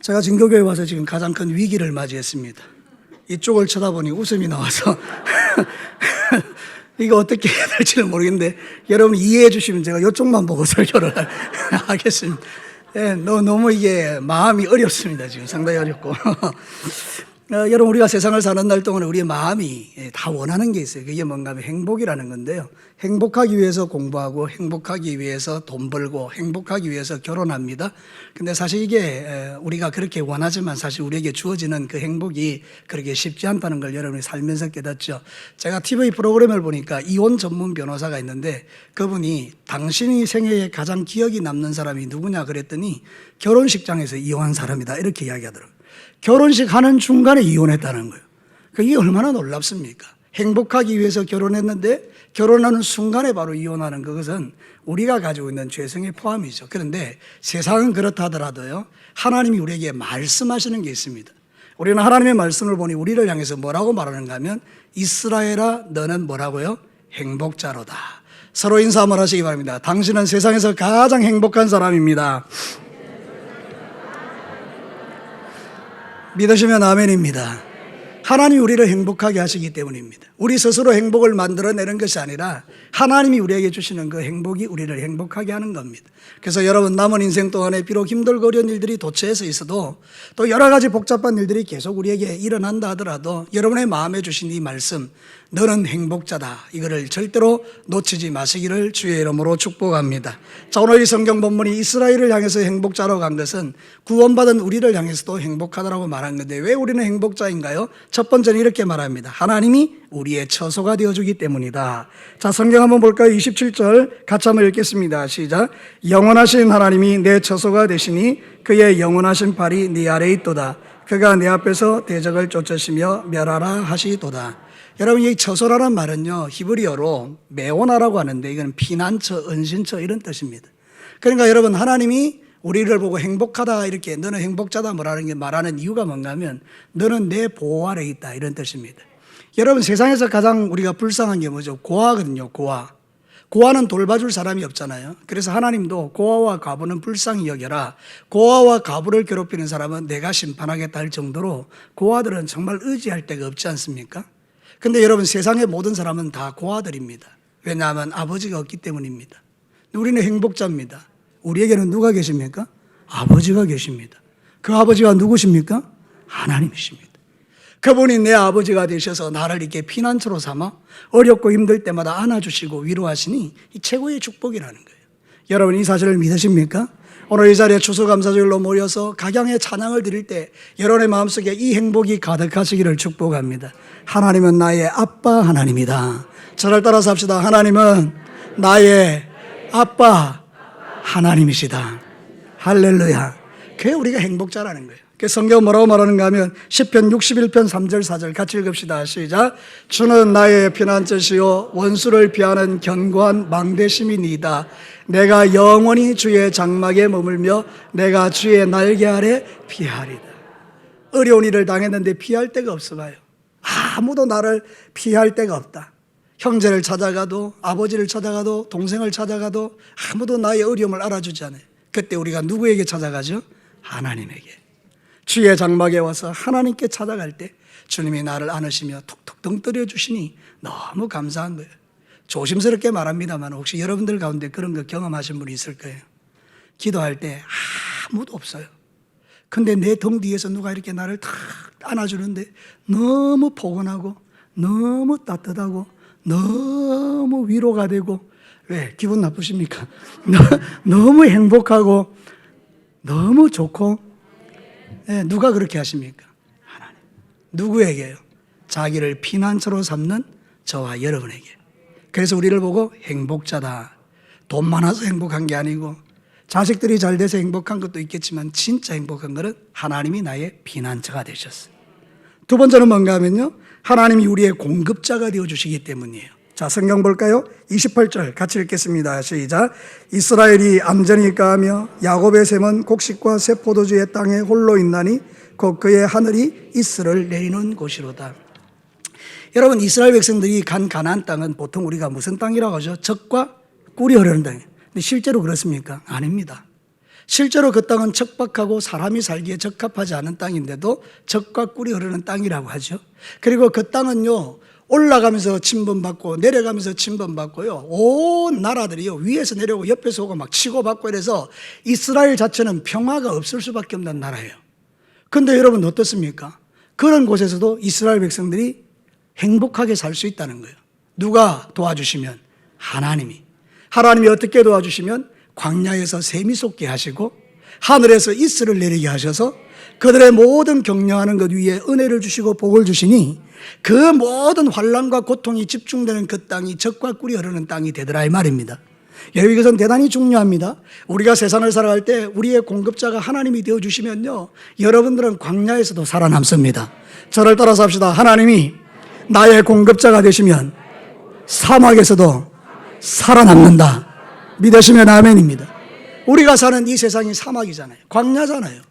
제가 진교교회 와서 지금 가장 큰 위기를 맞이했습니다. 이쪽을 쳐다보니 웃음이 나와서 이거 어떻게 해야 될지는 모르겠는데 여러분 이해해 주시면 제가 이쪽만 보고 설교를 하겠습니다. 네, 너무 이게 마음이 어렵습니다. 지금 상당히 어렵고 여러분 우리가 세상을 사는 날 동안 우리의 마음이 다 원하는 게 있어요. 그게 뭔가 하면 행복이라는 건데요. 행복하기 위해서 공부하고 행복하기 위해서 돈 벌고 행복하기 위해서 결혼합니다. 근데 사실 이게 우리가 그렇게 원하지만 사실 우리에게 주어지는 그 행복이 그렇게 쉽지 않다는 걸 여러분이 살면서 깨닫죠. 제가 TV 프로그램을 보니까 이혼 전문 변호사가 있는데 그분이 당신이 생애에 가장 기억이 남는 사람이 누구냐 그랬더니 결혼식장에서 이혼한 사람이다 이렇게 이야기하더라고요. 결혼식 하는 중간에 이혼했다는 거예요. 이게 얼마나 놀랍습니까? 행복하기 위해서 결혼했는데 결혼하는 순간에 바로 이혼하는 그것은 우리가 가지고 있는 죄성의 포함이죠. 그런데 세상은 그렇다 하더라도요, 하나님이 우리에게 말씀하시는 게 있습니다. 우리는 하나님의 말씀을 보니 우리를 향해서 뭐라고 말하는가 하면 이스라엘아 너는 뭐라고요? 행복자로다. 서로 인사 한번 하시기 바랍니다. 당신은 세상에서 가장 행복한 사람입니다. 믿으시면 아멘입니다. 하나님이 우리를 행복하게 하시기 때문입니다. 우리 스스로 행복을 만들어내는 것이 아니라 하나님이 우리에게 주시는 그 행복이 우리를 행복하게 하는 겁니다. 그래서 여러분 남은 인생 동안에 비록 힘들고 어려운 일들이 도처에서 있어도 또 여러 가지 복잡한 일들이 계속 우리에게 일어난다 하더라도 여러분의 마음에 주신 이 말씀 너는 행복자다 이거를 절대로 놓치지 마시기를 주의 이름으로 축복합니다. 자, 오늘 이 성경 본문이 이스라엘을 향해서 행복자라고 한 것은 구원받은 우리를 향해서도 행복하다라고 말한 건데 왜 우리는 행복자인가요? 첫 번째는 이렇게 말합니다. 하나님이 우리의 처소가 되어주기 때문이다. 자, 성경 한번 볼까요? 27절 같이 한번 읽겠습니다. 시작. 영원하신 하나님이 내 처소가 되시니 그의 영원하신 팔이 네 아래에 있도다. 그가 내 앞에서 대적을 쫓으시며 멸하라 하시도다. 여러분 이 처소라는 말은요 히브리어로 메오나라고 하는데 이건 피난처, 은신처 이런 뜻입니다. 그러니까 여러분 하나님이 우리를 보고 행복하다 이렇게 너는 행복자다 말하는 이유가 뭔가 하면 너는 내 보호 아래에 있다 이런 뜻입니다. 여러분 세상에서 가장 우리가 불쌍한 게 뭐죠? 고아거든요. 고아는 돌봐줄 사람이 없잖아요. 그래서 하나님도 고아와 과부는 불쌍히 여겨라. 고아와 과부를 괴롭히는 사람은 내가 심판하겠다 할 정도로 고아들은 정말 의지할 데가 없지 않습니까? 근데 여러분 세상의 모든 사람은 다 고아들입니다. 왜냐하면 아버지가 없기 때문입니다. 우리는 행복자입니다. 우리에게는 누가 계십니까? 아버지가 계십니다. 그 아버지가 누구십니까? 하나님이십니다. 그분이 내 아버지가 되셔서 나를 이렇게 피난처로 삼아 어렵고 힘들 때마다 안아주시고 위로하시니 이 최고의 축복이라는 거예요. 여러분 이 사실을 믿으십니까? 오늘 이 자리에 추수감사절로 모여서 각양의 찬양을 드릴 때 여러분의 마음속에 이 행복이 가득하시기를 축복합니다. 하나님은 나의 아빠 하나님이다. 저를 따라서 합시다. 하나님은 나의 아빠 하나님이시다. 할렐루야. 그게 우리가 행복자라는 거예요. 그 성경 뭐라고 말하는가 하면 시편 61편 3절 4절 같이 읽읍시다. 시작. 주는 나의 피난처시요 원수를 피하는 견고한 망대심이니이다. 내가 영원히 주의 장막에 머물며 내가 주의 날개 아래 피하리다. 어려운 일을 당했는데 피할 데가 없어 봐요. 아무도 나를 피할 데가 없다. 형제를 찾아가도 아버지를 찾아가도 동생을 찾아가도 아무도 나의 어려움을 알아주지 않아요. 그때 우리가 누구에게 찾아가죠? 하나님에게. 주의 장막에 와서 하나님께 찾아갈 때 주님이 나를 안으시며 툭툭 덩떠려 주시니 너무 감사한 거예요. 조심스럽게 말합니다만 혹시 여러분들 가운데 그런 거 경험하신 분이 있을 거예요. 기도할 때 아무도 없어요. 근데 내 등 뒤에서 누가 이렇게 나를 탁 안아주는데 너무 포근하고 너무 따뜻하고 너무 위로가 되고 왜? 기분 나쁘십니까? 너무 행복하고 너무 좋고 네, 누가 그렇게 하십니까? 하나님. 누구에게요? 자기를 피난처로 삼는 저와 여러분에게. 그래서 우리를 보고 행복자다. 돈 많아서 행복한 게 아니고 자식들이 잘 돼서 행복한 것도 있겠지만 진짜 행복한 것은 하나님이 나의 피난처가 되셨어요. 두 번째는 뭔가 하면요 하나님이 우리의 공급자가 되어주시기 때문이에요. 자, 성경 볼까요? 28절 같이 읽겠습니다. 시작. 이스라엘이 암전히 까하며 야곱의 샘은 곡식과 새 포도주의 땅에 홀로 있나니 곧 그의 하늘이 이슬을 내리는 곳이로다. 여러분 이스라엘 백성들이 간 가나안 땅은 보통 우리가 무슨 땅이라고 하죠? 젖과 꿀이 흐르는 땅이에요. 근데 실제로 그렇습니까? 아닙니다. 실제로 그 땅은 척박하고 사람이 살기에 적합하지 않은 땅인데도 젖과 꿀이 흐르는 땅이라고 하죠. 그리고 그 땅은요, 올라가면서 침범받고 내려가면서 침범받고요, 온 나라들이요, 위에서 내려오고 옆에서 오고 막 치고받고 이래서 이스라엘 자체는 평화가 없을 수밖에 없는 나라예요. 그런데 여러분 어떻습니까? 그런 곳에서도 이스라엘 백성들이 행복하게 살 수 있다는 거예요. 누가 도와주시면? 하나님이 어떻게 도와주시면? 광야에서 샘이 솟게 하시고 하늘에서 이슬을 내리게 하셔서 그들의 모든 격려하는 것 위에 은혜를 주시고 복을 주시니 그 모든 환난과 고통이 집중되는 그 땅이 젖과 꿀이 흐르는 땅이 되더라 이 말입니다. 여러분, 이것은 대단히 중요합니다. 우리가 세상을 살아갈 때 우리의 공급자가 하나님이 되어주시면요, 여러분들은 광야에서도 살아남습니다. 저를 따라서 합시다. 하나님이 나의 공급자가 되시면 사막에서도 살아남는다. 믿으시면 아멘입니다. 우리가 사는 이 세상이 사막이잖아요. 광야잖아요.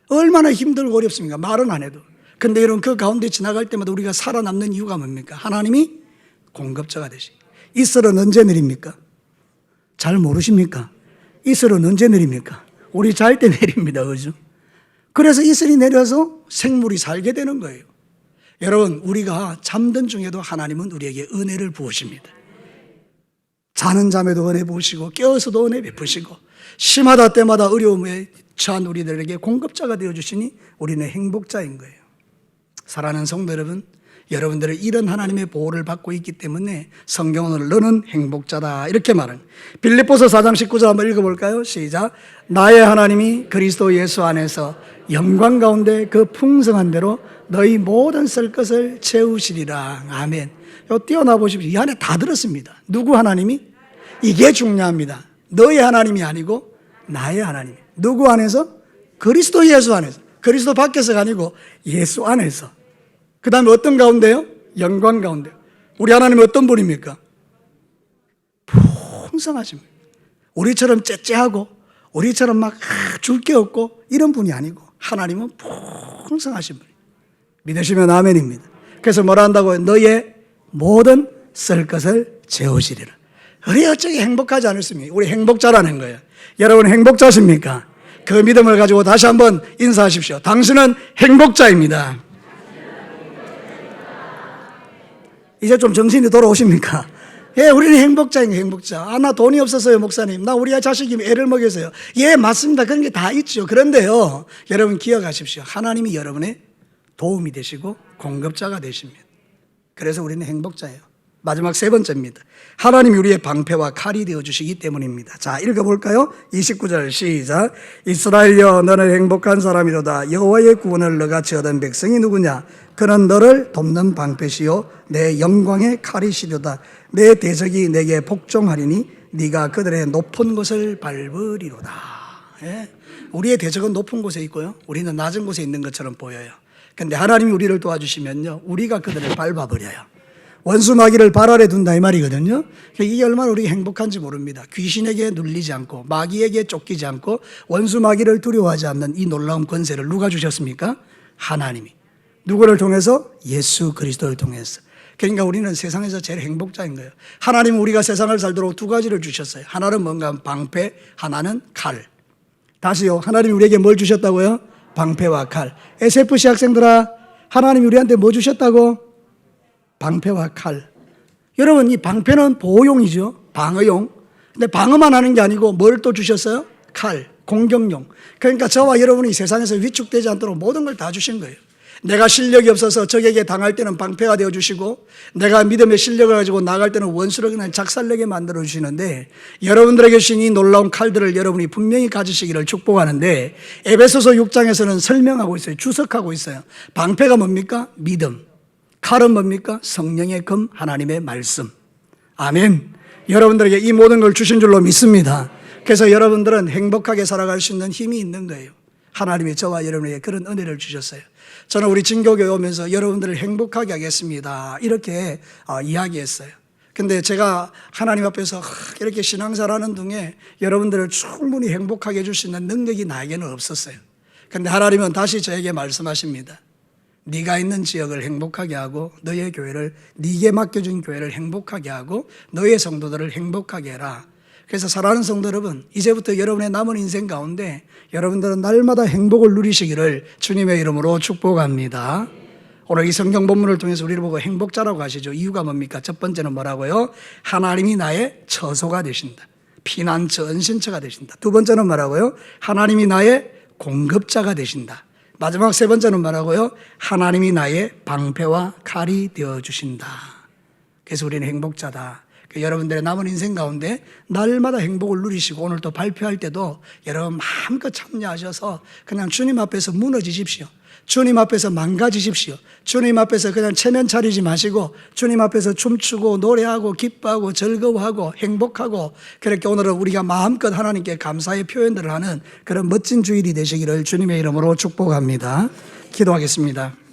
얼마나 힘들고 어렵습니까? 말은 안 해도. 근데 여러분, 그 가운데 지나갈 때마다 우리가 살아남는 이유가 뭡니까? 하나님이 공급자가 되시고. 이슬은 언제 내립니까? 잘 모르십니까? 이슬은 언제 내립니까? 우리 잘 때 내립니다. 그죠? 그래서 이슬이 내려서 생물이 살게 되는 거예요. 여러분, 우리가 잠든 중에도 하나님은 우리에게 은혜를 부으십니다. 자는 잠에도 은혜 부으시고 깨어서도 은혜 베푸시고 심하다 때마다 어려움에 처한 우리들에게 공급자가 되어주시니 우리는 행복자인 거예요. 사랑하는 성도 여러분, 여러분들은 이런 하나님의 보호를 받고 있기 때문에 성경은 너는 행복자다 이렇게 말은. 빌립보서 4장 19절 한번 읽어볼까요? 시작. 나의 하나님이 그리스도 예수 안에서 영광 가운데 그 풍성한 대로 너희 모든 쓸 것을 채우시리라. 아멘. 요 띄어나 보십시오. 이 안에 다 들었습니다. 누구 하나님이? 이게 중요합니다. 너의 하나님이 아니고 나의 하나님. 누구 안에서? 그리스도 예수 안에서. 그리스도 밖에서가 아니고 예수 안에서. 그 다음에 어떤 가운데요? 영광 가운데. 우리 하나님은 어떤 분입니까? 풍성하신 분. 우리처럼 째째하고 우리처럼 막 줄 게 없고 이런 분이 아니고 하나님은 풍성하신 분. 믿으시면 아멘입니다. 그래서 뭐라 한다고요? 너의 모든 쓸 것을 채우시리라. 우리 어쩌게 행복하지 않습니까? 우리 행복자라는 거예요. 여러분 행복자십니까? 그 믿음을 가지고 다시 한번 인사하십시오. 당신은 행복자입니다. 이제 좀 정신이 돌아오십니까? 예, 우리는 행복자인 거예요, 행복자. 나 돈이 없어서요, 목사님. 나 우리 자식이 애를 먹여서요. 예, 맞습니다. 그런 게 다 있죠. 그런데요, 여러분 기억하십시오. 하나님이 여러분의 도움이 되시고 공급자가 되십니다. 그래서 우리는 행복자예요. 마지막 세 번째입니다. 하나님이 우리의 방패와 칼이 되어주시기 때문입니다. 자, 읽어볼까요? 29절 시작. 이스라엘여, 너는 행복한 사람이로다. 여호와의 구원을 너같이 얻은 백성이 누구냐? 그는 너를 돕는 방패시요 내 영광의 칼이시로다. 내 대적이 내게 복종하리니 네가 그들의 높은 곳을 밟으리로다. 예? 우리의 대적은 높은 곳에 있고요, 우리는 낮은 곳에 있는 것처럼 보여요. 근데 하나님이 우리를 도와주시면요, 우리가 그들을 밟아버려요. 원수 마귀를 발 아래 둔다 이 말이거든요. 이게 얼마나 우리 행복한지 모릅니다. 귀신에게 눌리지 않고 마귀에게 쫓기지 않고 원수 마귀를 두려워하지 않는 이 놀라운 권세를 누가 주셨습니까? 하나님이. 누구를 통해서? 예수 그리스도를 통해서. 그러니까 우리는 세상에서 제일 행복자인 거예요. 하나님은 우리가 세상을 살도록 두 가지를 주셨어요. 하나는 뭔가 방패, 하나는 칼. 다시요, 하나님이 우리에게 뭘 주셨다고요? 방패와 칼. SFC 학생들아, 하나님이 우리한테 뭐 주셨다고? 방패와 칼. 여러분, 이 방패는 보호용이죠. 방어용. 근데 방어만 하는 게 아니고 뭘 또 주셨어요? 칼, 공격용. 그러니까 저와 여러분이 세상에서 위축되지 않도록 모든 걸 다 주신 거예요. 내가 실력이 없어서 적에게 당할 때는 방패가 되어주시고, 내가 믿음의 실력을 가지고 나갈 때는 원수를 그냥 작살내게 만들어주시는데, 여러분들에게 주신 이 놀라운 칼들을 여러분이 분명히 가지시기를 축복하는데, 에베소서 6장에서는 설명하고 있어요. 주석하고 있어요. 방패가 뭡니까? 믿음. 칼은 뭡니까? 성령의 금, 하나님의 말씀. 아멘. 여러분들에게 이 모든 걸 주신 줄로 믿습니다. 그래서 여러분들은 행복하게 살아갈 수 있는 힘이 있는 거예요. 하나님이 저와 여러분에게 그런 은혜를 주셨어요. 저는 우리 진교교회 오면서 여러분들을 행복하게 하겠습니다, 이렇게 이야기했어요. 근데 제가 하나님 앞에서 이렇게 신앙생활하는 중에 여러분들을 충분히 행복하게 해줄 수 있는 능력이 나에게는 없었어요. 근데 하나님은 다시 저에게 말씀하십니다. 네가 있는 지역을 행복하게 하고 너의 교회를, 네게 맡겨준 교회를 행복하게 하고 너의 성도들을 행복하게 해라. 그래서 사랑하는 성도 여러분, 이제부터 여러분의 남은 인생 가운데 여러분들은 날마다 행복을 누리시기를 주님의 이름으로 축복합니다. 오늘 이 성경 본문을 통해서 우리를 보고 행복자라고 하시죠. 이유가 뭡니까? 첫 번째는 뭐라고요? 하나님이 나의 처소가 되신다. 피난처, 은신처가 되신다. 두 번째는 뭐라고요? 하나님이 나의 공급자가 되신다. 마지막 세 번째는 뭐라고요? 하나님이 나의 방패와 칼이 되어주신다. 그래서 우리는 행복자다. 여러분들의 남은 인생 가운데 날마다 행복을 누리시고 오늘 또 발표할 때도 여러분 마음껏 참여하셔서 그냥 주님 앞에서 무너지십시오. 주님 앞에서 망가지십시오. 주님 앞에서 그냥 체면 차리지 마시고 주님 앞에서 춤추고 노래하고 기뻐하고 즐거워하고 행복하고 그렇게 오늘은 우리가 마음껏 하나님께 감사의 표현들을 하는 그런 멋진 주일이 되시기를 주님의 이름으로 축복합니다. 기도하겠습니다.